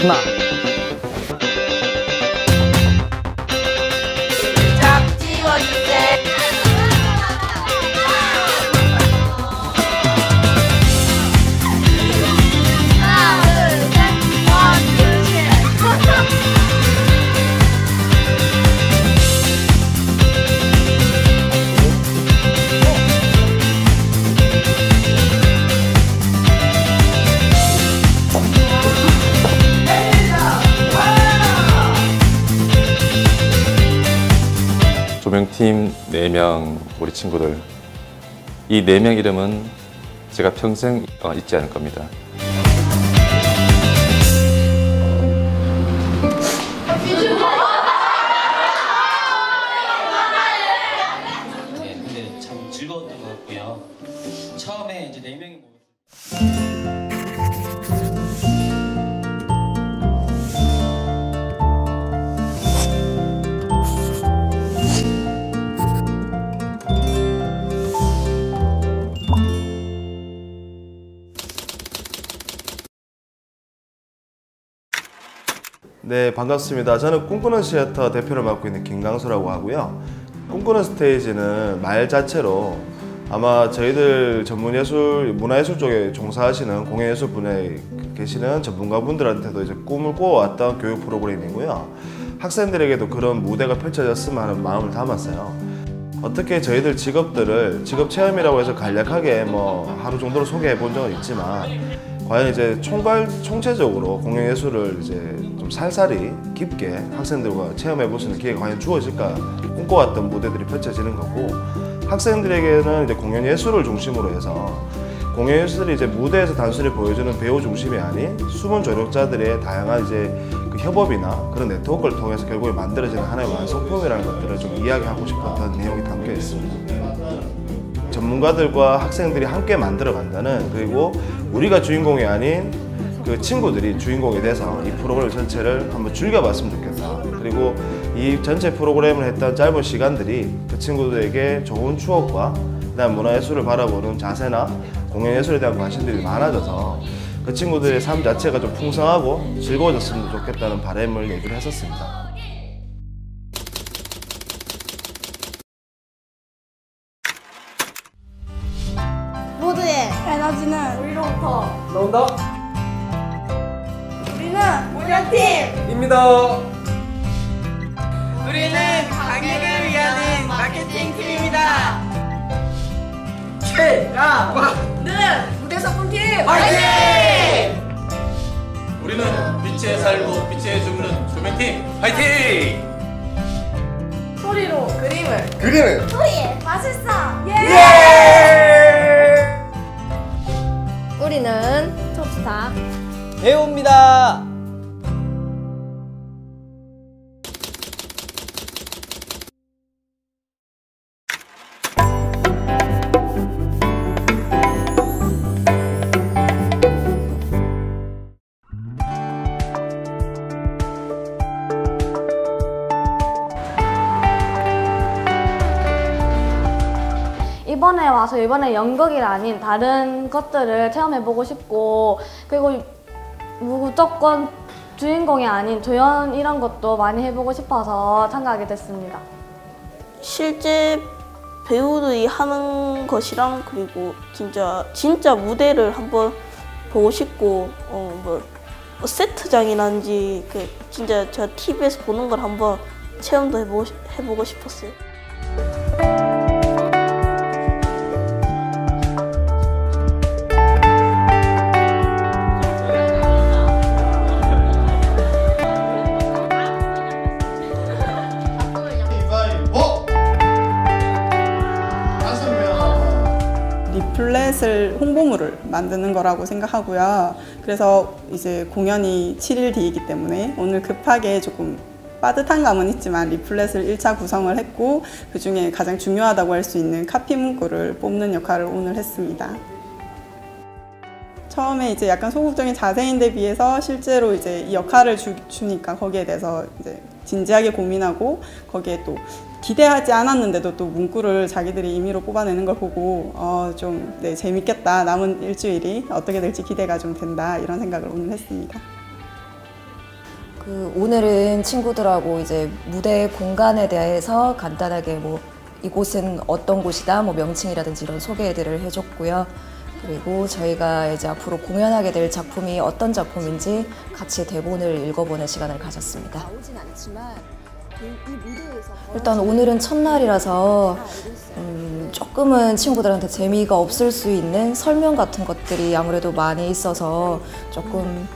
하나. 조명팀 4명 우리 친구들, 이 4명 이름은 제가 평생 잊지 않을 겁니다. 네, 근데 참 즐거웠던 것 같고요. 처음에 이제 4명이 모였어요. 네, 반갑습니다. 저는 꿈꾸는 시어터 대표를 맡고 있는 김강수라고 하고요. 꿈꾸는 스테이지는 말 자체로 아마 저희들 전문예술, 문화예술 쪽에 종사하시는 공연예술 분야에 계시는 전문가분들한테도 이제 꿈을 꾸어왔던 교육 프로그램이고요. 학생들에게도 그런 무대가 펼쳐졌으면 하는 마음을 담았어요. 어떻게 저희들 직업들을 직업 체험이라고 해서 간략하게 뭐 하루 정도로 소개해 본 적은 있지만, 과연 이제 총체적으로 공연예술을 이제 좀 살살이 깊게 학생들과 체험해 볼 수 있는 기회가 과연 주어질까 꿈꿔왔던 무대들이 펼쳐지는 거고, 학생들에게는 이제 공연예술을 중심으로 해서 공연예술이 이제 무대에서 단순히 보여주는 배우 중심이 아닌 숨은 조력자들의 다양한 이제 그 협업이나 그런 네트워크를 통해서 결국에 만들어지는 하나의 완성품이라는 것들을 좀 이야기하고 싶었던 내용이 담겨 있습니다. 전문가들과 학생들이 함께 만들어 간다는, 그리고 우리가 주인공이 아닌 그 친구들이 주인공이 돼서 이 프로그램 전체를 한번 즐겨봤으면 좋겠다. 그리고 이 전체 프로그램을 했던 짧은 시간들이 그 친구들에게 좋은 추억과 그다음 문화예술을 바라보는 자세나 공연예술에 대한 관심들이 많아져서 그 친구들의 삶 자체가 좀 풍성하고 즐거워졌으면 좋겠다는 바람을 얘기를 했었습니다. 모두의 에너지는 우리로부터 나온다. 우리는 운영팀입니다. 우리는 관객을 위한 마케팅 팀입니다. 는 무대 소품팀 화이팅! 우리는 빛에 살고 빛에 죽는 조명팀 화이팅! 소리로 그림을 소리에 맛있어. 우리는 톱스타 배우입니다. 이번에 와서 이번에 연극이 아닌 다른 것들을 체험해보고 싶고, 그리고 무조건 주인공이 아닌 조연 이런 것도 많이 해보고 싶어서 참가하게 됐습니다. 실제 배우들이 하는 것이랑 그리고 진짜 무대를 한번 보고 싶고, 뭐 세트장이란지 진짜 제가 TV에서 보는 걸 한번 체험도 해보고 싶었어요. 리플렛을 홍보물을 만드는 거라고 생각하고요. 그래서 이제 공연이 7일 뒤이기 때문에 오늘 급하게 조금 빠듯한 감은 있지만 리플렛을 1차 구성을 했고, 그 중에 가장 중요하다고 할 수 있는 카피 문구를 뽑는 역할을 오늘 했습니다. 처음에 이제 약간 소극적인 자세인데 비해서 실제로 이제 이 역할을 주니까 거기에 대해서 이제 진지하게 고민하고 거기에 또 기대하지 않았는데도 또 문구를 자기들이 임의로 뽑아내는 걸 보고 좀 네, 재밌겠다. 남은 일주일이 어떻게 될지 기대가 좀 된다. 이런 생각을 오늘 했습니다. 오늘은 친구들하고 이제 무대 공간에 대해서 간단하게 뭐 이곳은 어떤 곳이다, 뭐 명칭이라든지 이런 소개들을 해줬고요. 그리고 저희가 이제 앞으로 공연하게 될 작품이 어떤 작품인지 같이 대본을 읽어보는 시간을 가졌습니다. 일단 오늘은 첫날이라서 조금은 친구들한테 재미가 없을 수 있는 설명 같은 것들이 아무래도 많이 있어서 조금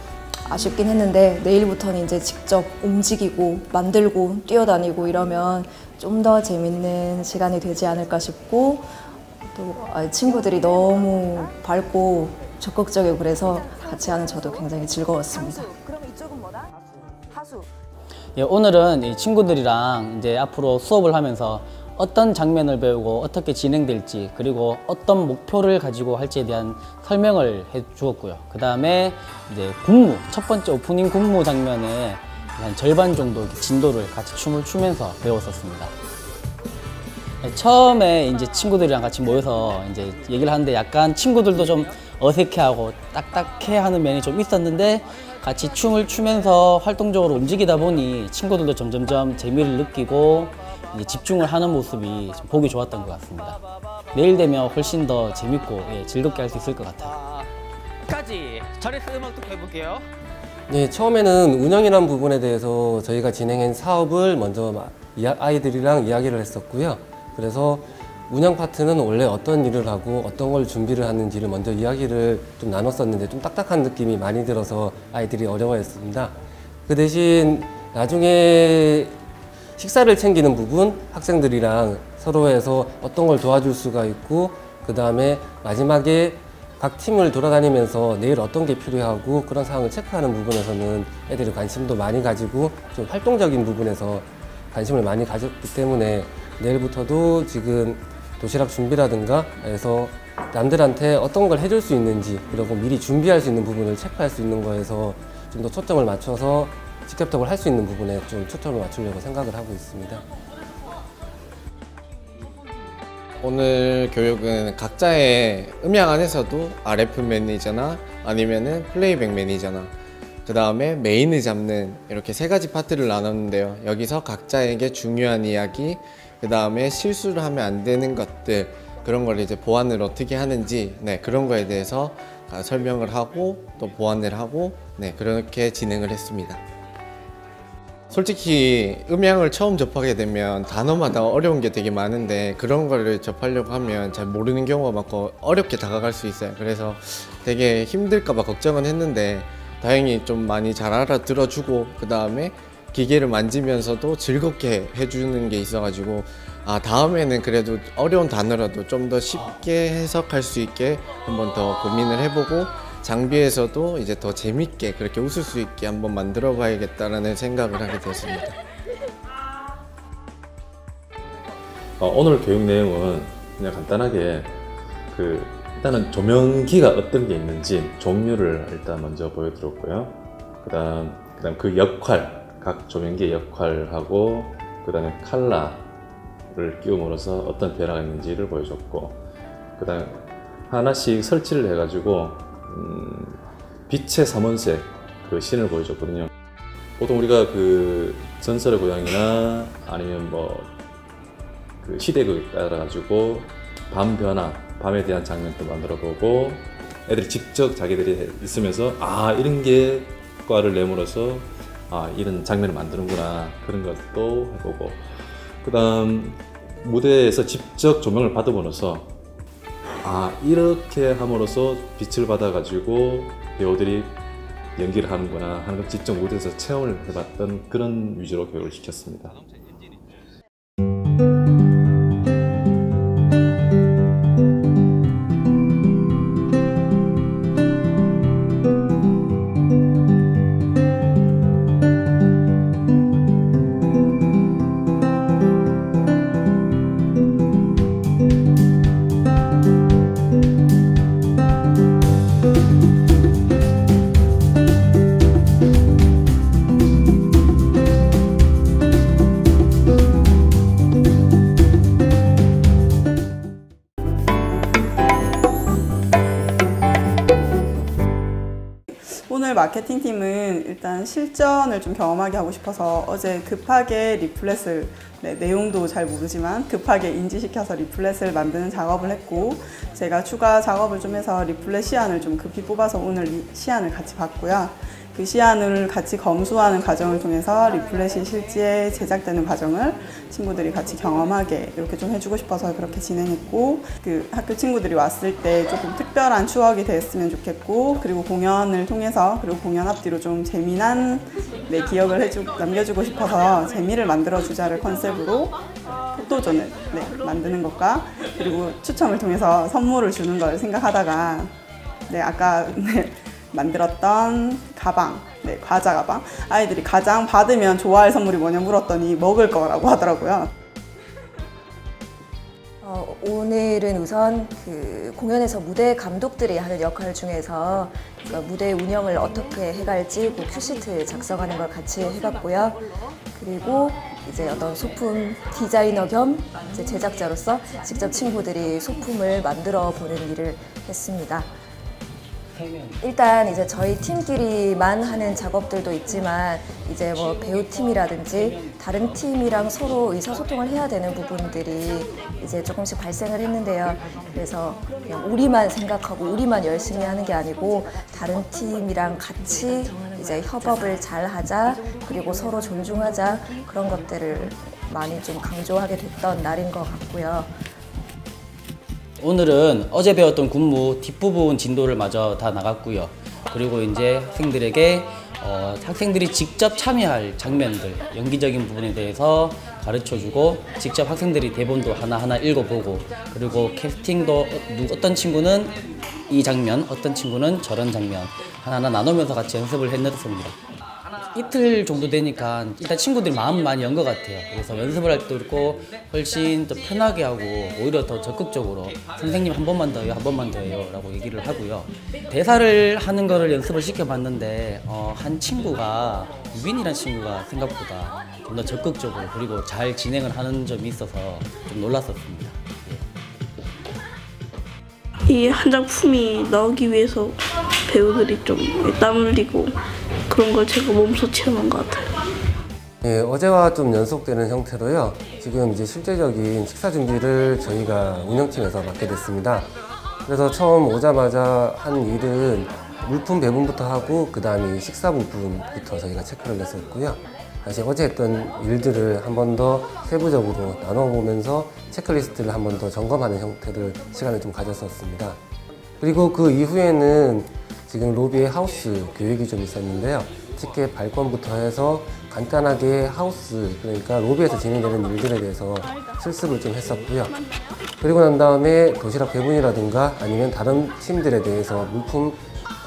아쉽긴 했는데 내일부터는 이제 직접 움직이고 만들고 뛰어다니고 이러면 좀 더 재밌는 시간이 되지 않을까 싶고 또 친구들이 너무 밝고 적극적이고 그래서 같이 하는 저도 굉장히 즐거웠습니다. 그럼 이쪽은 뭐다? 하수. 예, 오늘은 이 친구들이랑 이제 앞으로 수업을 하면서 어떤 장면을 배우고 어떻게 진행될지 그리고 어떤 목표를 가지고 할지에 대한 설명을 해 주었고요. 그 다음에 이제 군무, 첫 번째 오프닝 군무 장면에 한 절반 정도 진도를 같이 춤을 추면서 배웠었습니다. 처음에 이제 친구들이랑 같이 모여서 이제 얘기를 하는데 약간 친구들도 좀 어색해하고 딱딱해하는 면이 좀 있었는데 같이 춤을 추면서 활동적으로 움직이다 보니 친구들도 점점점 재미를 느끼고 이제 집중을 하는 모습이 좀 보기 좋았던 것 같습니다. 내일 되면 훨씬 더 재밌고 즐겁게 할 수 있을 것 같아요. 까지 잘했어. 음악 또 해볼게요. 네, 처음에는 운영이라는 부분에 대해서 저희가 진행한 사업을 먼저 아이들이랑 이야기를 했었고요. 그래서 운영 파트는 원래 어떤 일을 하고 어떤 걸 준비를 하는지를 먼저 이야기를 좀 나눴었는데 좀 딱딱한 느낌이 많이 들어서 아이들이 어려워했습니다. 그 대신 나중에 식사를 챙기는 부분, 학생들이랑 서로 해서 어떤 걸 도와줄 수가 있고 그 다음에 마지막에 각 팀을 돌아다니면서 내일 어떤 게 필요하고 그런 상황을 체크하는 부분에서는 애들이 관심도 많이 가지고 좀 활동적인 부분에서 관심을 많이 가졌기 때문에 내일부터도 지금 도시락 준비라든가 해서 남들한테 어떤 걸 해줄 수 있는지 그리고 미리 준비할 수 있는 부분을 체크할 수 있는 거에서 좀 더 초점을 맞춰서 직접적으로 할 수 있는 부분에 좀 초점을 맞추려고 생각을 하고 있습니다. 오늘 교육은 각자의 음향 안에서도 RF 매니저나 아니면은 플레이백 매니저나 그 다음에 메인을 잡는 이렇게 세 가지 파트를 나눴는데요. 여기서 각자에게 중요한 이야기, 그 다음에 실수를 하면 안 되는 것들 그런 걸 이제 보완을 어떻게 하는지 그런 거에 대해서 설명을 하고 또 보완을 하고 그렇게 진행을 했습니다. 솔직히 음향을 처음 접하게 되면 단어마다 어려운 게 되게 많은데 그런 거를 접하려고 하면 잘 모르는 경우가 많고 어렵게 다가갈 수 있어요. 그래서 되게 힘들까 봐 걱정은 했는데 다행히 좀 많이 잘 알아들어주고 그 다음에 기계를 만지면서도 즐겁게 해주는 게 있어가지고 다음에는 그래도 어려운 단어라도 좀 더 쉽게 해석할 수 있게 한번 더 고민을 해보고 장비에서도 이제 더 재밌게 그렇게 웃을 수 있게 한번 만들어 봐야겠다라는 생각을 하게 됐습니다. 오늘 교육 내용은 그냥 간단하게 일단은 조명기가 어떤 게 있는지 종류를 일단 먼저 보여드렸고요. 그다음 그 역할, 각 조명기의 역할하고 그다음에 컬러를 끼움으로써 어떤 변화가 있는지를 보여줬고 그다음 하나씩 설치를 해가지고 빛의 삼원색 그 신을 보여줬거든요. 보통 우리가 그 전설의 고향이나 아니면 그 시대극에 따라 가지고 밤 변화, 밤에 대한 장면도 만들어 보고 애들이 직접 자기들이 있으면서 이런 게 과를 내므로서 이런 장면을 만드는구나 그런 것도 해보고 그 다음 무대에서 직접 조명을 받아보면서 이렇게 함으로써 빛을 받아가지고 배우들이 연기를 하는구나 하는 걸 직접 무대에서 체험을 해봤던 그런 위주로 교육을 시켰습니다. 오늘 마케팅팀은 일단 실전을 좀 경험하게 하고 싶어서 어제 급하게 리플렛을 내용도 잘 모르지만 급하게 인지시켜서 리플렛을 만드는 작업을 했고 제가 추가 작업을 좀 해서 리플렛 시안을 좀 급히 뽑아서 오늘 시안을 같이 봤고요. 그 시안을 같이 검수하는 과정을 통해서 리플렛이 실제 제작되는 과정을 친구들이 같이 경험하게 이렇게 좀 해주고 싶어서 그렇게 진행했고 그 학교 친구들이 왔을 때 조금 특별한 추억이 됐으면 좋겠고 그리고 공연을 통해서 그리고 공연 앞뒤로 좀 재미난 기억을 남겨주고 싶어서 재미를 만들어주자를 컨셉으로 포토존을 만드는 것과 그리고 추첨을 통해서 선물을 주는 걸 생각하다가 아까 만들었던 가방, 과자 가방. 아이들이 가장 받으면 좋아할 선물이 뭐냐 물었더니 먹을 거라고 하더라고요. 오늘은 우선 그 공연에서 무대 감독들이 하는 역할 중에서 그러니까 무대 운영을 어떻게 해갈지 그 큐시트 작성하는 걸 같이 해봤고요. 그리고 이제 어떤 소품 디자이너 겸 이제 제작자로서 직접 친구들이 소품을 만들어 보는 일을 했습니다. 일단 이제 저희 팀끼리만 하는 작업들도 있지만 이제 뭐 배우팀이라든지 다른 팀이랑 서로 의사소통을 해야 되는 부분들이 이제 조금씩 발생을 했는데요. 그래서 그냥 우리만 생각하고 우리만 열심히 하는 게 아니고 다른 팀이랑 같이 이제 협업을 잘 하자 그리고 서로 존중하자 그런 것들을 많이 좀 강조하게 됐던 날인 것 같고요. 오늘은 어제 배웠던 군무 뒷부분 진도를 마저 다 나갔고요. 그리고 이제 학생들에게 학생들이 직접 참여할 장면들, 연기적인 부분에 대해서 가르쳐주고 직접 학생들이 대본도 하나하나 읽어보고 그리고 캐스팅도 어떤 친구는 이 장면, 어떤 친구는 저런 장면 하나하나 나누면서 같이 연습을 해냈습니다. 이틀 정도 되니까 일단 친구들이 마음 많이 연 것 같아요. 그래서 연습을 할 때도 그렇고 훨씬 더 편하게 하고 오히려 더 적극적으로 선생님 한 번만 더요, 한 번만 더요 라고 얘기를 하고요. 대사를 하는 거를 연습을 시켜봤는데 한 친구가 유빈이라는 친구가 생각보다 좀 더 적극적으로 그리고 잘 진행을 하는 점이 있어서 좀 놀랐었습니다. 이 한 작품이 나오기 위해서 배우들이 좀 땀 흘리고 그런 걸 제가 몸소 체험한 것 같아요. 네, 어제와 좀 연속되는 형태로요. 지금 이제 실제적인 식사 준비를 저희가 운영팀에서 맡게 됐습니다. 그래서 처음 오자마자 한 일은 물품 배분부터 하고 그 다음에 식사 부분부터 저희가 체크를 했었고요. 다시 어제 했던 일들을 한 번 더 세부적으로 나눠보면서 체크리스트를 한 번 더 점검하는 형태를 시간을 좀 가졌었습니다. 그리고 그 이후에는 지금 로비에 하우스 교육이 좀 있었는데요. 티켓 발권부터 해서 간단하게 하우스, 그러니까 로비에서 진행되는 일들에 대해서 실습을 좀 했었고요. 그리고 난 다음에 도시락 배분이라든가 아니면 다른 팀들에 대해서 물품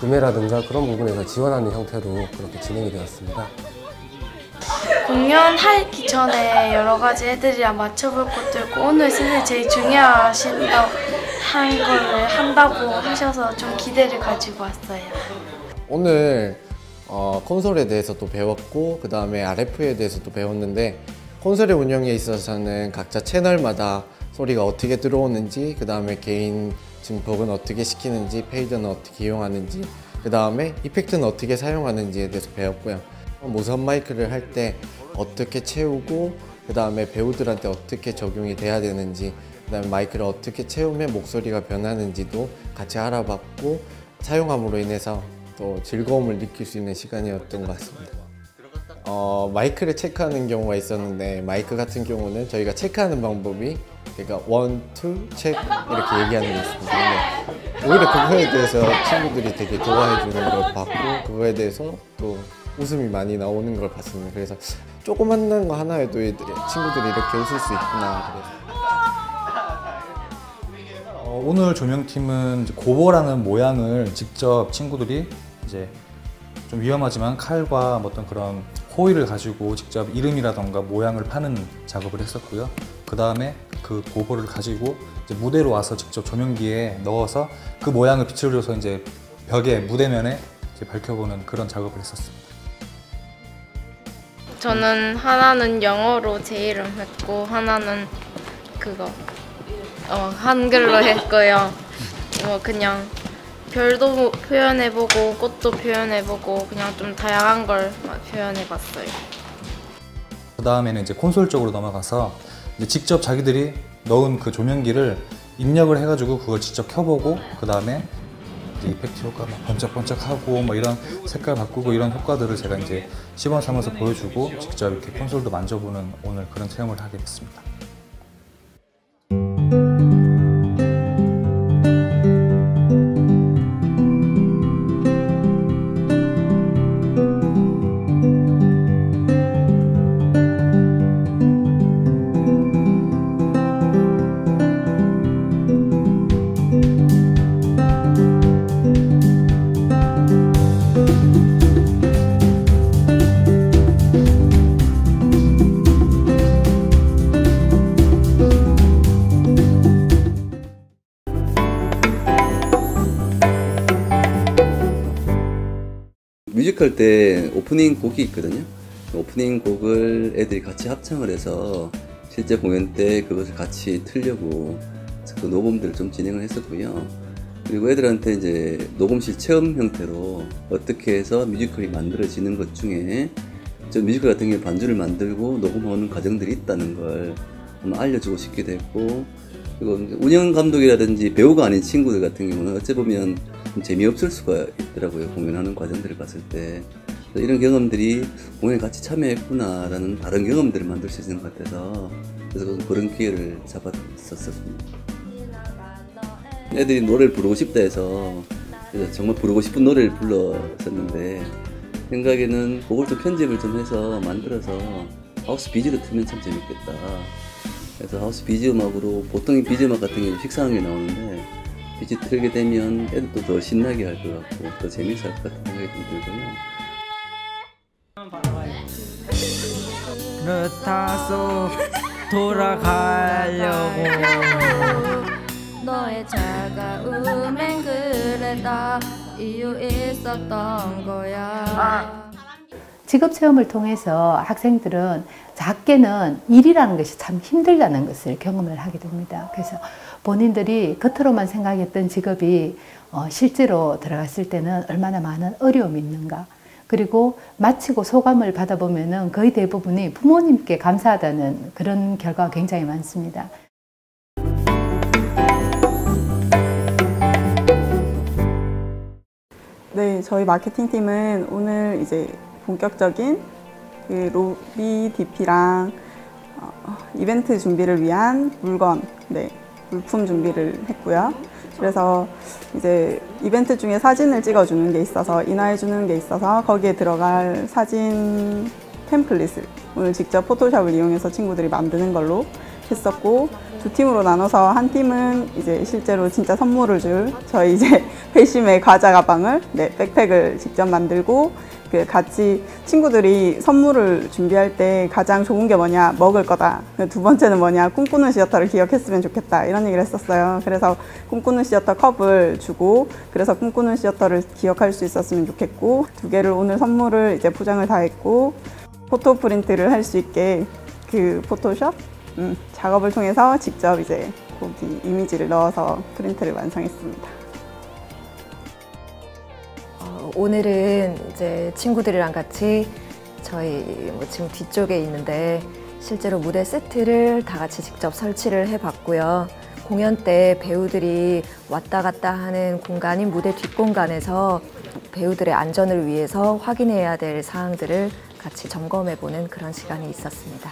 구매라든가 그런 부분에서 지원하는 형태로 그렇게 진행이 되었습니다. 공연하기 전에 여러 가지 애들이랑 맞춰볼 것도 있고 오늘 선생님이 제일 중요하신다고 한 거를 한다고 하셔서 좀 기대를 가지고 왔어요. 오늘 콘솔에 대해서 또 배웠고 그 다음에 RF에 대해서 또 배웠는데 콘솔의 운영에 있어서는 각자 채널마다 소리가 어떻게 들어오는지 그 다음에 개인 증폭은 어떻게 시키는지 페이저는 어떻게 이용하는지 그 다음에 이펙트는 어떻게 사용하는지에 대해서 배웠고요. 무선 마이크를 할 때 어떻게 채우고 그 다음에 배우들한테 어떻게 적용이 돼야 되는지 그 다음에 마이크를 어떻게 채우면 목소리가 변하는지도 같이 알아봤고 사용함으로 인해서 또 즐거움을 느낄 수 있는 시간이었던 것 같습니다. 마이크를 체크하는 경우가 있었는데 마이크 같은 경우는 저희가 체크하는 방법이 그러니까 1, 2, 체크 이렇게 얘기하는 게 있습니다. 오히려 그거에 대해서 친구들이 되게 좋아해 주는 걸 봤고 그거에 대해서 또 웃음이 많이 나오는 걸 봤습니다. 그래서 조그만 거 하나에도 친구들이 이렇게 웃을 수 있구나. 오늘 조명팀은 이제 고보라는 모양을 직접 친구들이 이제 좀 위험하지만 칼과 어떤 그런 호일을 가지고 직접 이름이라던가 모양을 파는 작업을 했었고요. 그 다음에 그 고보를 가지고 이제 무대로 와서 직접 조명기에 넣어서 그 모양을 빛을 줘서 이제 벽에 무대면에 이제 밝혀보는 그런 작업을 했었습니다. 저는 하나는 영어로 제 이름 했고 하나는 그거 한글로 했고요. 그냥 별도 표현해보고 꽃도 표현해보고 그냥 좀 다양한 걸 표현해봤어요. 그 다음에는 이제 콘솔 쪽으로 넘어가서 이제 직접 자기들이 넣은 그 조명기를 입력을 해가지고 그걸 직접 켜보고 그 다음에 이제 이펙트 효과 막 번쩍번쩍하고 뭐 이런 색깔 바꾸고 이런 효과들을 제가 이제 시범 삼아서 보여주고 직접 이렇게 콘솔도 만져보는 오늘 그런 체험을 하게 됐습니다. 뮤지컬 때 오프닝 곡이 있거든요. 오프닝 곡을 애들이 같이 합창을 해서 실제 공연 때 그것을 같이 틀려고 그 녹음들을 좀 진행을 했었고요. 그리고 애들한테 이제 녹음실 체험 형태로 어떻게 해서 뮤지컬이 만들어지는 것 중에 저 뮤지컬 같은 경우에 반주를 만들고 녹음하는 과정들이 있다는 걸 한번 알려주고 싶기도 했고, 그리고 운영 감독이라든지 배우가 아닌 친구들 같은 경우는 어찌 보면 좀 재미없을 수가 있더라고요. 공연하는 과정들을 봤을 때. 이런 경험들이 공연에 같이 참여했구나라는 다른 경험들을 만들 수 있는 것 같아서 그래서 그런 기회를 잡았었습니다. 애들이 노래를 부르고 싶다 해서 정말 부르고 싶은 노래를 불렀었는데 생각에는 그걸 좀 편집을 좀 해서 만들어서 하우스 비지로 틀면 참 재밌겠다. 그래서 하우스 비지 음악으로 보통 비지 음악 같은 경우는 식상한 게 나오는데 비지 틀게 되면 애들도 더 신나게 할 것 같고 더 재밌어 할 것 같은 생각이 좀 들고요. 타서 돌아가려고 너의 차가움엔 그래 다 이유 있었던 거야. 직업체험을 통해서 학생들은 작게는 일이라는 것이 참 힘들다는 것을 경험을 하게 됩니다. 그래서 본인들이 겉으로만 생각했던 직업이 실제로 들어갔을 때는 얼마나 많은 어려움이 있는가, 그리고 마치고 소감을 받아보면 거의 대부분이 부모님께 감사하다는 그런 결과가 굉장히 많습니다. 네, 저희 마케팅팀은 오늘 이제 본격적인 그 로비 DP랑 이벤트 준비를 위한 물품 준비를 했고요. 그래서 이제 이벤트 중에 사진을 찍어주는 게 있어서 인화해주는 게 있어서 거기에 들어갈 사진 템플릿을 오늘 직접 포토샵을 이용해서 친구들이 만드는 걸로 했었고, 두 팀으로 나눠서 한 팀은 이제 실제로 진짜 선물을 줄 저희 이제 회심의 과자 가방을 백팩을 직접 만들고, 그 같이 친구들이 선물을 준비할 때 가장 좋은 게 뭐냐, 먹을 거다. 두 번째는 뭐냐, 꿈꾸는 시어터를 기억했으면 좋겠다, 이런 얘기를 했었어요. 그래서 꿈꾸는 시어터 컵을 주고, 그래서 꿈꾸는 시어터를 기억할 수 있었으면 좋겠고, 두 개를 오늘 선물을 이제 포장을 다 했고, 포토 프린트를 할 수 있게 그 포토샵 작업을 통해서 직접 이제 거기 이미지를 넣어서 프린트를 완성했습니다. 오늘은 이제 친구들이랑 같이 저희 지금 뒤쪽에 있는데 실제로 무대 세트를 다 같이 직접 설치를 해봤고요. 공연 때 배우들이 왔다 갔다 하는 공간인 무대 뒷공간에서 배우들의 안전을 위해서 확인해야 될 사항들을 같이 점검해보는 그런 시간이 있었습니다.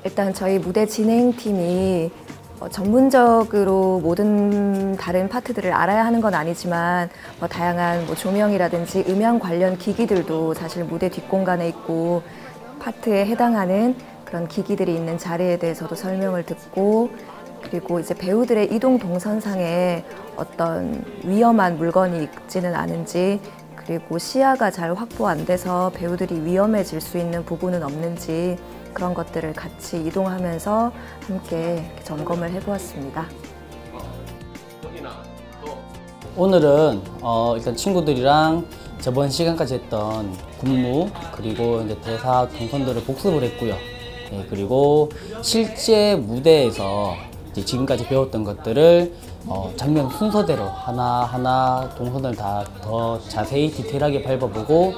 일단 저희 무대 진행팀이 전문적으로 모든 다른 파트들을 알아야 하는 건 아니지만 다양한 조명이라든지 음향 관련 기기들도 사실 무대 뒷공간에 있고 파트에 해당하는 그런 기기들이 있는 자리에 대해서도 설명을 듣고, 그리고 이제 배우들의 이동 동선상에 어떤 위험한 물건이 있지는 않은지, 그리고 시야가 잘 확보 안 돼서 배우들이 위험해질 수 있는 부분은 없는지 그런 것들을 같이 이동하면서 함께 점검을 해보았습니다. 오늘은 일단 친구들이랑 저번 시간까지 했던 군무 그리고 이제 대사 동선들을 복습을 했고요. 그리고 실제 무대에서 이제 지금까지 배웠던 것들을 장면 순서대로 하나하나 동선을 다 더 자세히 디테일하게 밟아보고,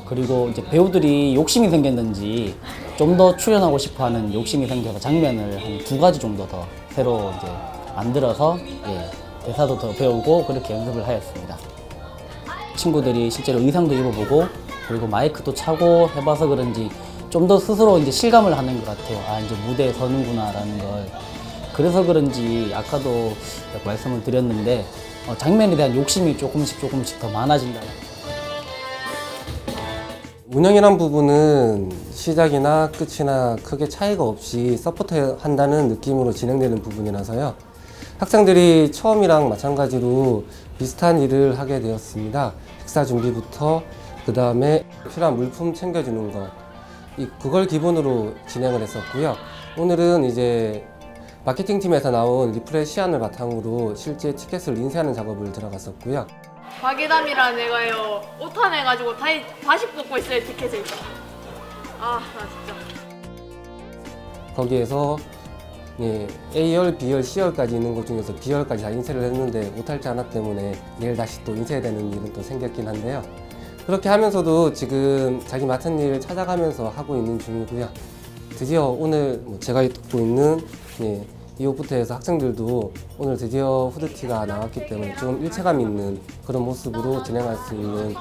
그리고 이제 배우들이 욕심이 생겼는지 좀 더 출연하고 싶어하는 욕심이 생겨서 장면을 한 2가지 정도 더 새로 이제 만들어서 대사도 더 배우고 그렇게 연습을 하였습니다. 친구들이 실제로 의상도 입어보고 그리고 마이크도 차고 해봐서 그런지 좀 더 스스로 이제 실감을 하는 것 같아요. 아, 이제 무대에 서는구나라는 걸. 그래서 그런지 아까도 말씀을 드렸는데 장면에 대한 욕심이 조금씩 더 많아진다. 운영이란 부분은 시작이나 끝이나 크게 차이가 없이 서포트한다는 느낌으로 진행되는 부분이라서요. 학생들이 처음이랑 마찬가지로 비슷한 일을 하게 되었습니다. 식사 준비부터 그 다음에 필요한 물품 챙겨주는 것, 그걸 기본으로 진행을 했었고요. 오늘은 이제 마케팅팀에서 나온 리플렛 시안을 바탕으로 실제 티켓을 인쇄하는 작업을 들어갔었고요. 박예담이라는 애가요, 오탄 해가지고 다시 뽑고 있어요, 티켓을. 아, 나 진짜. 거기에서 A열, B열, C열까지 있는 것 중에서 B열까지 다 인쇄를 했는데 오탈자 하나 때문에 내일 다시 또 인쇄되는 일은 또 생겼긴 한데요. 그렇게 하면서도 지금 자기 맡은 일 찾아가면서 하고 있는 중이고요. 드디어 오늘 제가 입고 있는 이 옷부터 해서 학생들도 오늘 드디어 후드티가 나왔기 때문에 좀 일체감 있는 그런 모습으로 진행할 수 있는.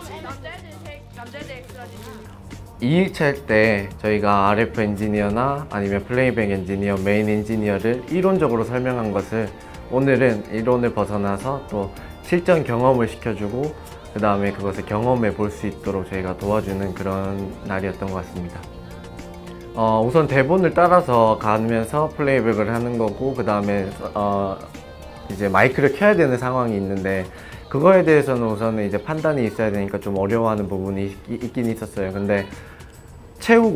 2일차 할 때 저희가 RF 엔지니어나 아니면 플레이백 엔지니어, 메인 엔지니어를 이론적으로 설명한 것을 오늘은 이론을 벗어나서 또 실전 경험을 시켜주고 그 다음에 그것을 경험해 볼 수 있도록 저희가 도와주는 그런 날이었던 것 같습니다. 우선 대본을 따라서 가면서 플레이백을 하는 거고 그 다음에 이제 마이크를 켜야 되는 상황이 있는데 그거에 대해서는 우선은 이제 판단이 있어야 되니까 좀 어려워하는 부분이 있긴 있었어요. 근데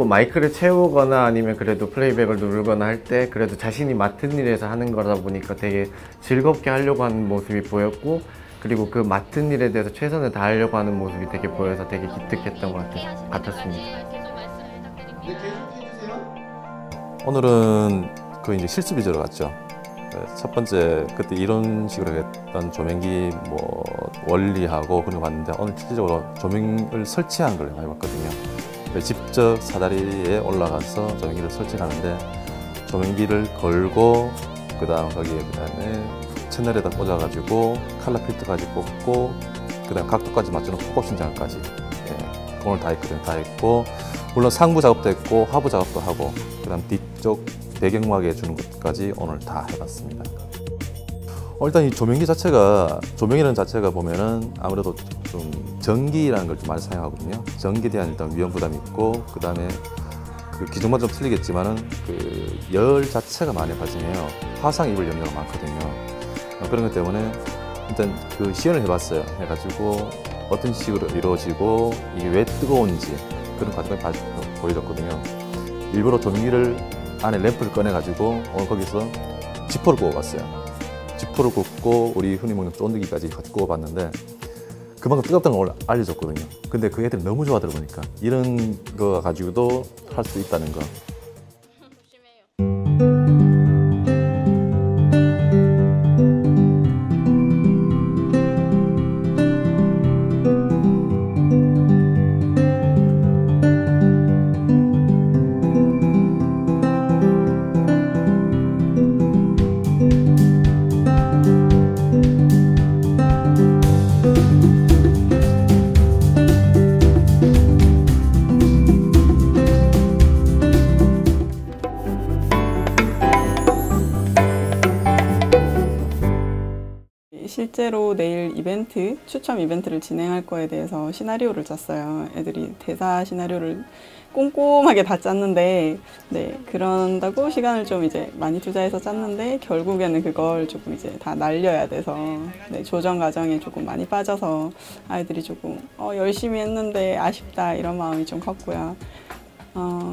마이크를 채우거나 아니면 그래도 플레이백을 누르거나 할 때 그래도 자신이 맡은 일에서 하는 거다 보니까 되게 즐겁게 하려고 하는 모습이 보였고, 그리고 그 맡은 일에 대해서 최선을 다하려고 하는 모습이 되게 보여서 되게 기특했던 것 같았습니다. 오늘은 그 이제 실습 위주로 갔죠. 첫 번째 그때 이런 식으로 했던 조명기 원리하고 그런 거 봤는데 오늘 실질적으로 조명을 설치한 걸 많이 봤거든요. 직접 사다리에 올라가서 조명기를 설치하는데 조명기를 걸고 그다음 거기에 그다음에 채널에다 꽂아가지고 칼라 필터까지 꽂고 그다음 각도까지 맞추는 포커싱 장까지 오늘 다 했거든요. 다 했고 물론 상부 작업도 했고 하부 작업도 하고 그다음 뒤쪽 배경막에 주는 것까지 오늘 다 해봤습니다. 일단 이 조명기 자체가, 조명이라는 자체가 보면은 아무래도 좀 전기라는 걸 좀 많이 사용하거든요. 전기에 대한 일단 위험 부담이 있고 그 다음에 그 기존과 좀 틀리겠지만은 그 열 자체가 많이 발생해요. 화상 입을 염려가 많거든요. 그런 것 때문에 일단 그 시연을 해봤어요. 해가지고 어떤 식으로 이루어지고 이게 왜 뜨거운지 그런 과정을 보여줬거든요. 일부러 조명기를 안에 램프를 꺼내가지고 오늘 거기서 지퍼를 구워봤어요. 지퍼를 굽고 우리 흔히 먹는 쫀득이까지 같이 구워봤는데 그만큼 뜨겁다는 걸 알려줬거든요. 근데 그 애들이 너무 좋아하다 보니까 이런 거 가지고도 할 수 있다는 거. 실제로 내일 이벤트, 추첨 이벤트를 진행할 거에 대해서 시나리오를 짰어요. 애들이 대사 시나리오를 꼼꼼하게 다 짰는데, 그런다고 시간을 좀 이제 많이 투자해서 짰는데, 결국에는 그걸 조금 이제 다 날려야 돼서, 조정 과정에 조금 많이 빠져서 아이들이 조금, 열심히 했는데 아쉽다, 이런 마음이 좀 컸고요.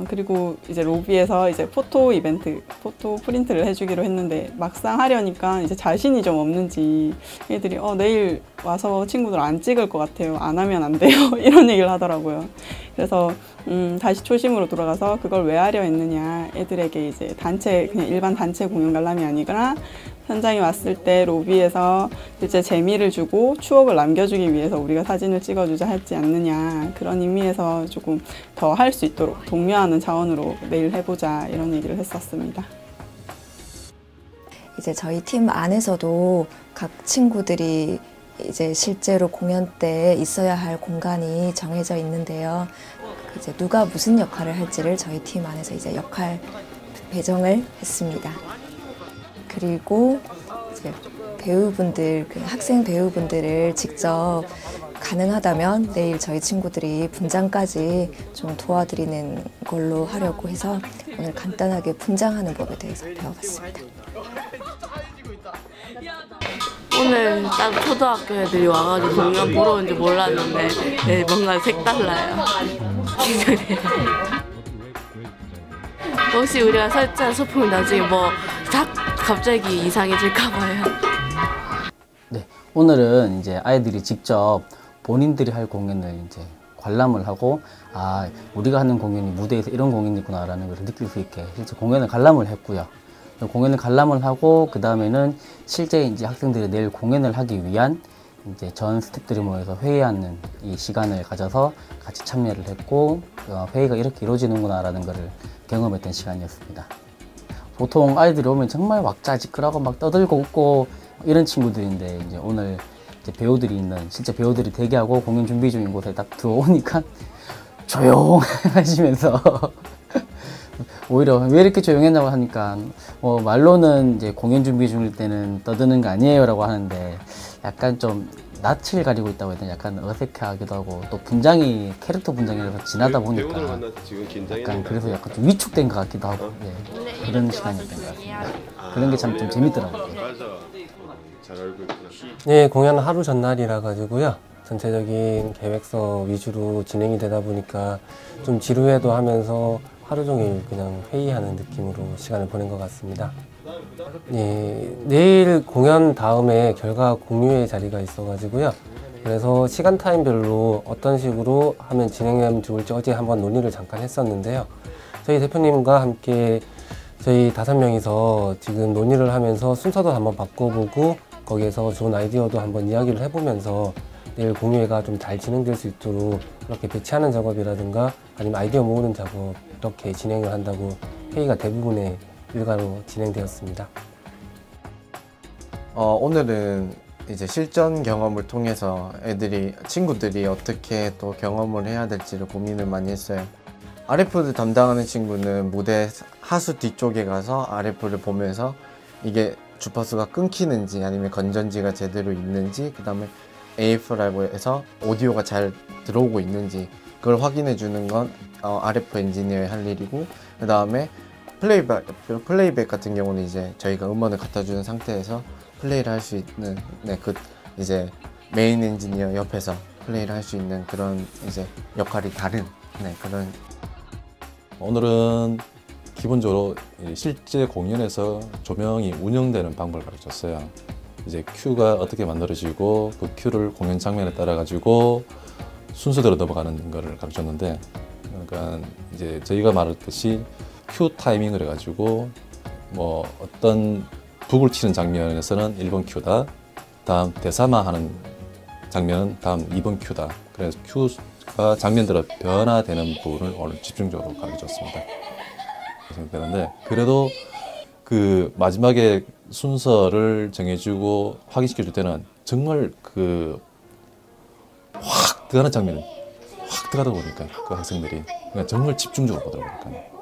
그리고 이제 로비에서 이제 포토 이벤트, 포토 프린트를 해주기로 했는데 막상 하려니까 이제 자신이 좀 없는지 애들이 내일 와서 친구들 안 찍을 것 같아요. 안 하면 안 돼요. 이런 얘기를 하더라고요. 그래서 다시 초심으로 돌아가서 그걸 왜 하려 했느냐. 애들에게 이제 단체, 그냥 일반 단체 공연 관람이 아니라 현장에 왔을 때 로비에서 실제 재미를 주고 추억을 남겨주기 위해서 우리가 사진을 찍어주자 하지 않느냐. 그런 의미에서 조금 더 할 수 있도록 독려하는 차원으로 내일 해보자 이런 얘기를 했었습니다. 이제 저희 팀 안에서도 각 친구들이 이제 실제로 공연 때 있어야 할 공간이 정해져 있는데요. 이제 누가 무슨 역할을 할지를 저희 팀 안에서 이제 역할 배정을 했습니다. 그리고 이제 배우분들, 학생 배우분들을 직접 가능하다면 내일 저희 친구들이 분장까지 좀 도와드리는 걸로 하려고 해서 오늘 간단하게 분장하는 법에 대해서 배워봤습니다. 오늘 딱 초등학교 애들이 와가지고 공연 보러 온지 몰랐는데 뭔가 색달라요. 기대돼요. 혹시 우리가 설치한 소품이 나중에 갑자기 이상해질까봐요. 네, 오늘은 이제 아이들이 직접 본인들이 할 공연을 이제 관람을 하고 우리가 하는 공연이 무대에서 이런 공연이구나라는 걸 느낄 수 있게 실제 공연을 관람을 했고요. 공연을 관람을 하고 그 다음에는 실제 이제 학생들이 내일 공연을 하기 위한 이제 전 스태프들이 모여서 회의하는 이 시간을 가져서 같이 참여를 했고 회의가 이렇게 이루어지는구나라는 것을 경험했던 시간이었습니다. 보통 아이들이 오면 정말 왁자지껄하고 막 떠들고 웃고 이런 친구들인데 이제 오늘 이제 배우들이 있는 실제 배우들이 대기하고 공연 준비 중인 곳에 딱 들어오니까 조용하시면서 오히려 왜 이렇게 조용했냐고 하니까 말로는 이제 공연 준비 중일 때는 떠드는 거 아니에요 라고 하는데 약간 좀 낯을 가리고 있다고 해야 되나 약간 어색하기도 하고 또 분장이 캐릭터 분장이라서 지나다 보니까 약간 그래서 약간 좀 위축된 것 같기도 하고 그런 시간이었던 것 같습니다. 그런 게 참 좀 재밌더라고요. 네, 공연 하루 전날이라 가지고요. 전체적인 계획서 위주로 진행이 되다 보니까 좀 지루해도 하면서 하루 종일 그냥 회의하는 느낌으로 시간을 보낸 것 같습니다. 네, 내일 공연 다음에 결과 공유의 자리가 있어가지고요. 그래서 시간 타임별로 어떤 식으로 하면 진행하면 좋을지 어제 한번 논의를 잠깐 했었는데요. 저희 대표님과 함께 저희 5명이서 지금 논의를 하면서 순서도 한번 바꿔보고 거기에서 좋은 아이디어도 한번 이야기를 해보면서 내일 공유회가 좀 잘 진행될 수 있도록 그렇게 배치하는 작업이라든가 아니면 아이디어 모으는 작업 이렇게 진행을 한다고 회의가 대부분의 일과로 진행되었습니다. 오늘은 이제 실전 경험을 통해서 친구들이 어떻게 또 경험을 해야 될지를 고민을 많이 했어요. RF를 담당하는 친구는 무대 하수 뒤쪽에 가서 RF를 보면서 이게 주파수가 끊기는지 아니면 건전지가 제대로 있는지 그 다음에 AF라고 해서 오디오가 잘 들어오고 있는지 그걸 확인해 주는 건 RF 엔지니어의 할 일이고 그 다음에 플레이백 같은 경우는 이제 저희가 음원을 갖다 주는 상태에서 플레이를 할 수 있는 이제 메인 엔지니어 옆에서 플레이를 할 수 있는 그런 이제 역할이 다른 그런. 오늘은 기본적으로 실제 공연에서 조명이 운영되는 방법을 가르쳤어요. 이제 큐가 어떻게 만들어지고 그 큐를 공연 장면에 따라 가지고 순서대로 넘어가는 것을 가르쳤는데, 그러니까 이제 저희가 말했듯이 큐 타이밍을 해가지고 뭐 어떤 북을 치는 장면에서는 1번 큐다, 다음 대사마하는 장면은 다음 2번 큐다. 그래서 큐가 장면대로 변화되는 부분을 오늘 집중적으로 가르쳤습니다. 되는데 그래도 그 마지막에 순서를 정해주고 확인시켜 줄 때는 정말 그 확 들어가는 장면은 확 들어가다 보니까 그 학생들이 그냥 정말 집중적으로 보더라고요.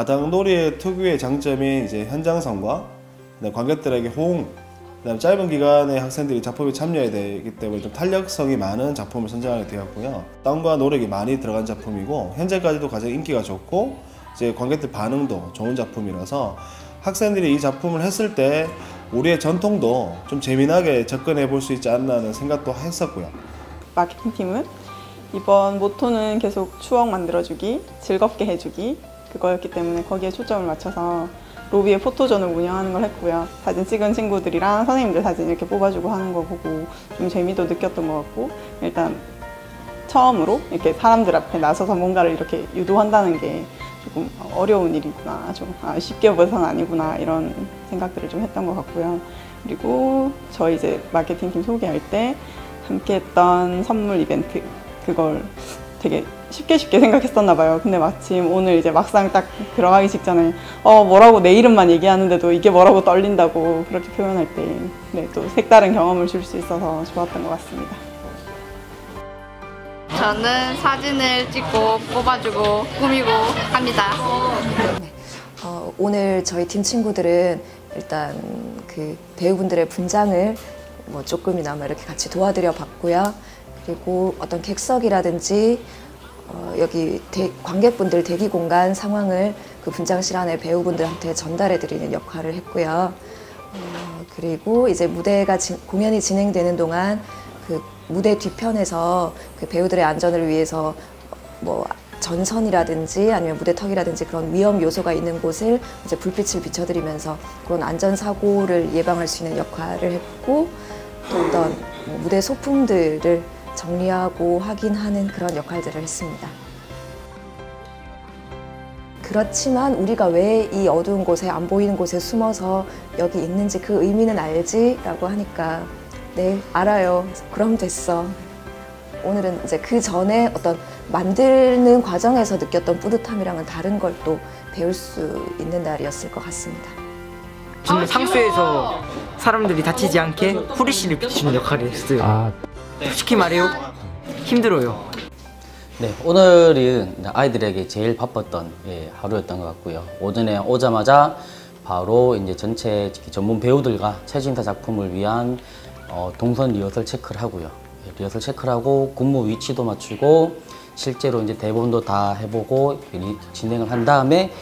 마당놀이의 특유의 장점이 이제 현장성과 관객들에게 호응, 그다음 짧은 기간에 학생들이 작품에 참여해야 되기 때문에 좀 탄력성이 많은 작품을 선정하게 되었고요. 땀과 노력이 많이 들어간 작품이고 현재까지도 가장 인기가 좋고 이제 관객들 반응도 좋은 작품이라서 학생들이 이 작품을 했을 때 우리의 전통도 좀 재미나게 접근해 볼 수 있지 않나는 생각도 했었고요. 마케팅팀은 이번 모토는 계속 추억 만들어주기, 즐겁게 해주기 그거였기 때문에 거기에 초점을 맞춰서 로비에 포토존을 운영하는 걸 했고요. 사진 찍은 친구들이랑 선생님들 사진 이렇게 뽑아주고 하는 거 보고 좀 재미도 느꼈던 것 같고 일단 처음으로 이렇게 사람들 앞에 나서서 뭔가를 이렇게 유도한다는 게 조금 어려운 일이구나, 좀 쉽게 벗어는 아니구나 이런 생각들을 좀 했던 것 같고요. 그리고 저희 이제 마케팅팀 소개할 때 함께했던 선물 이벤트 그걸 되게 쉽게 생각했었나 봐요. 근데 마침 오늘 이제 막상 딱 들어가기 직전에 뭐라고 내 이름만 얘기하는데도 이게 뭐라고 떨린다고 그렇게 표현할 때 네, 또 색다른 경험을 줄 수 있어서 좋았던 것 같습니다. 저는 사진을 찍고 뽑아주고 꾸미고 합니다. 오늘 저희 팀 친구들은 일단 그 배우분들의 분장을 뭐 조금이나마 이렇게 같이 도와드려 봤고요. 그리고 어떤 객석이라든지 여기 관객분들 대기 공간 상황을 그 분장실 안에 배우분들한테 전달해 드리는 역할을 했고요. 그리고 이제 공연이 진행되는 동안 그 무대 뒤편에서 그 배우들의 안전을 위해서 뭐 전선이라든지 아니면 무대턱이라든지 그런 위험 요소가 있는 곳을 이제 불빛을 비춰드리면서 그런 안전 사고를 예방할 수 있는 역할을 했고 또 어떤 무대 소품들을 정리하고 확인하는 그런 역할들을 했습니다. 그렇지만 우리가 왜 이 어두운 곳에 안 보이는 곳에 숨어서 여기 있는지 그 의미는 알지? 라고 하니까 네, 알아요. 그럼 됐어. 오늘은 이제 그 전에 어떤 만드는 과정에서 느꼈던 뿌듯함이랑은 다른 걸 또 배울 수 있는 날이었을 것 같습니다. 저는 상수에서 사람들이 다치지 않게 후레쉬를 비추는 역할을 했어요. 솔직히 말해요. 힘들어요. 네, 오늘은 아이들에게 제일 바빴던 하루였던 것 같고요. 오전에 오자마자 바로 이제 전체 전문 배우들과 최신사 작품을 위한 동선 리허설 체크를 하고요. 리허설 체크를 하고 근무 위치도 맞추고 실제로 이제 대본도 다 해보고 진행을 한 다음에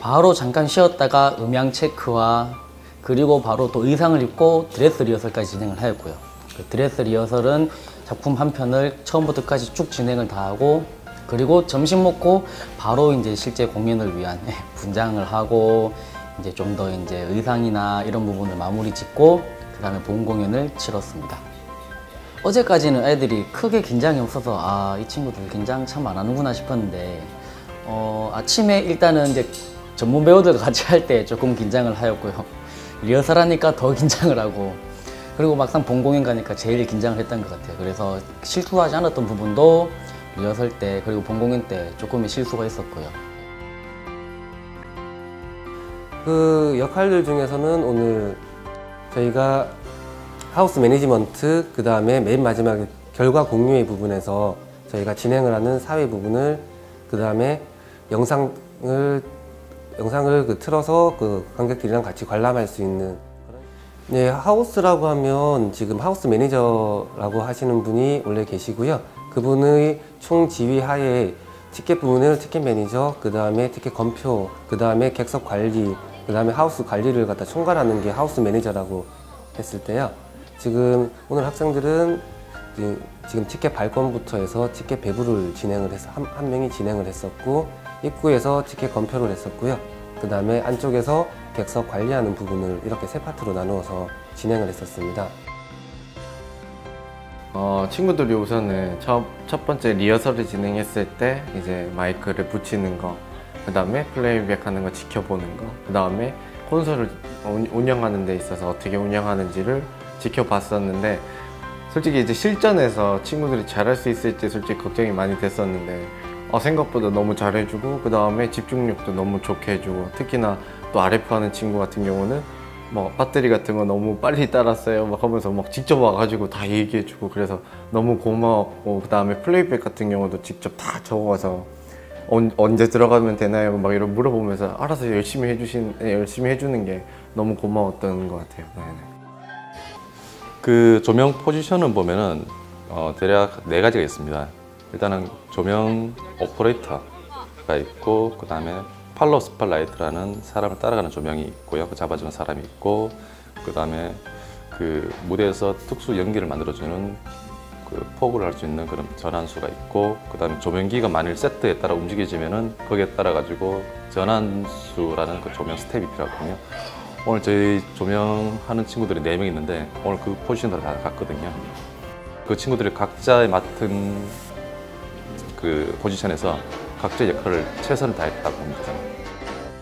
바로 잠깐 쉬었다가 음향 체크와 그리고 바로 또 의상을 입고 드레스 리허설까지 진행을 하였고요. 그 드레스 리허설은 작품 한 편을 처음부터 끝까지 쭉 진행을 다 하고 그리고 점심 먹고 바로 이제 실제 공연을 위한 분장을 하고 이제 좀 더 이제 의상이나 이런 부분을 마무리 짓고 그 다음에 본 공연을 치렀습니다. 어제까지는 애들이 크게 긴장이 없어서 이 친구들 긴장 참 안 하는구나 싶었는데 아침에 일단은 이제 전문 배우들과 같이 할 때 조금 긴장을 하였고요. 리허설 하니까 더 긴장을 하고 그리고 막상 본 공연 가니까 제일 긴장을 했던 것 같아요. 그래서 실수하지 않았던 부분도 리허설 때 그리고 본 공연 때 조금의 실수가 있었고요. 그 역할들 중에서는 오늘 저희가 하우스 매니지먼트 그 다음에 맨 마지막에 결과 공유의 부분에서 저희가 진행을 하는 사회 부분을 그 다음에 영상을 틀어서 그 관객들이랑 같이 관람할 수 있는 네, 하우스라고 하면 지금 하우스 매니저라고 하시는 분이 원래 계시고요. 그분의 총 지휘 하에 티켓 부분을 티켓 매니저, 그 다음에 티켓 검표, 그 다음에 객석 관리, 그 다음에 하우스 관리를 갖다 총괄하는 게 하우스 매니저라고 했을 때요. 지금 오늘 학생들은 지금 티켓 발권부터 해서 티켓 배부를 진행을 해서 한 명이 진행을 했었고 입구에서 티켓 검표를 했었고요. 그 다음에 안쪽에서 객석 관리하는 부분을 이렇게 세 파트로 나누어서 진행을 했었습니다. 친구들이 우선은 첫 번째 리허설을 진행했을 때 이제 마이크를 붙이는 거, 그 다음에 플레이백 하는 거 지켜보는 거, 그 다음에 콘솔을 운영하는 데 있어서 어떻게 운영하는지를 지켜봤었는데 솔직히 이제 실전에서 친구들이 잘할 수 있을지 솔직히 걱정이 많이 됐었는데 생각보다 너무 잘해주고 그 다음에 집중력도 너무 좋게 해주고 특히나 또 RF 하는 친구 같은 경우는 뭐 배터리 같은 거 너무 빨리 따랐어요 막 하면서 막 직접 와가지고 다 얘기해주고 그래서 너무 고마웠고 그 다음에 플레이백 같은 경우도 직접 다 적어서 언제 들어가면 되나요? 막 이런 물어보면서 알아서 열심히 해주는 게 너무 고마웠던 것 같아요. 네네. 그 조명 포지션을 보면은 대략 4가지가 있습니다. 일단은 조명 오퍼레이터가 있고, 그 다음에 팔로우 스팟라이트라는 사람을 따라가는 조명이 있고요. 그 잡아주는 사람이 있고, 그 다음에 그 무대에서 특수 연기를 만들어주는 그 포그를 할 수 있는 그런 전환수가 있고, 그 다음에 조명기가 만일 세트에 따라 움직여지면은 거기에 따라 가지고 전환수라는 그 조명 스텝이 필요하거든요. 오늘 저희 조명하는 친구들이 4명 있는데 오늘 그 포지션으로 다 갔거든요. 그 친구들이 각자에 맡은 그 포지션에서 각자의 역할을 최선을 다했다고 봅니다.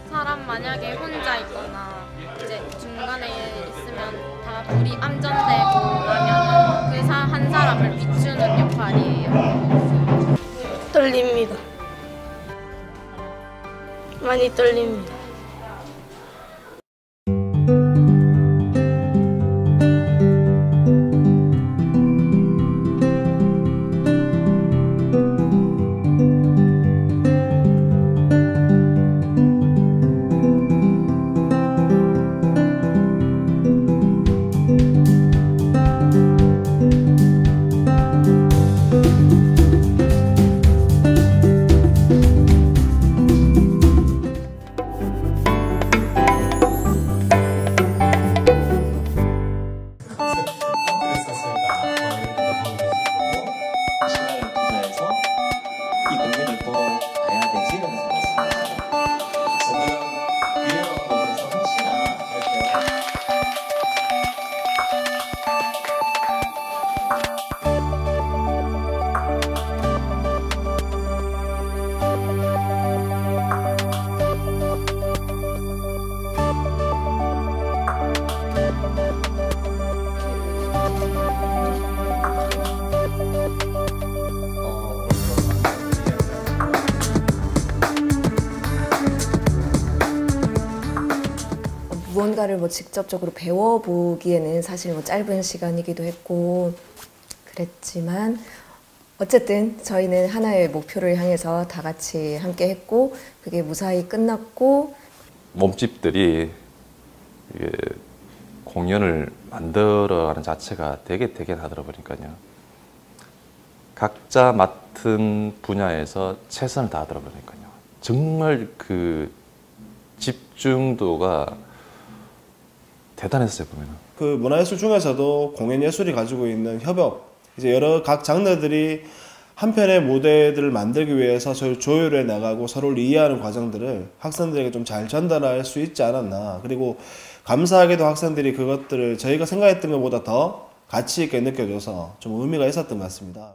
사람 만약에 혼자 있거나 이제 중간에 있으면 다 불이 암전되고 나면 그 한 사람을 비추는 역할이에요. 떨립니다. 많이 떨립니다. 무언가를 뭐 직접적으로 배워보기에는 사실 뭐 짧은 시간이기도 했고 그랬지만 어쨌든 저희는 하나의 목표를 향해서 다 같이 함께 했고 그게 무사히 끝났고 몸집들이 이게 공연을 만들어가는 자체가 되게 나들어 보니까요. 각자 맡은 분야에서 최선을 다하더라 보니까요. 정말 그 집중도가 대단했어요, 보면은. 그 문화예술 중에서도 공연예술이 가지고 있는 협업, 이제 여러 각 장르들이 한 편의 무대들을 만들기 위해서 서로 조율해 나가고 서로를 이해하는 과정들을 학생들에게 좀 잘 전달할 수 있지 않았나. 그리고 감사하게도 학생들이 그것들을 저희가 생각했던 것보다 더 가치 있게 느껴져서 좀 의미가 있었던 것 같습니다.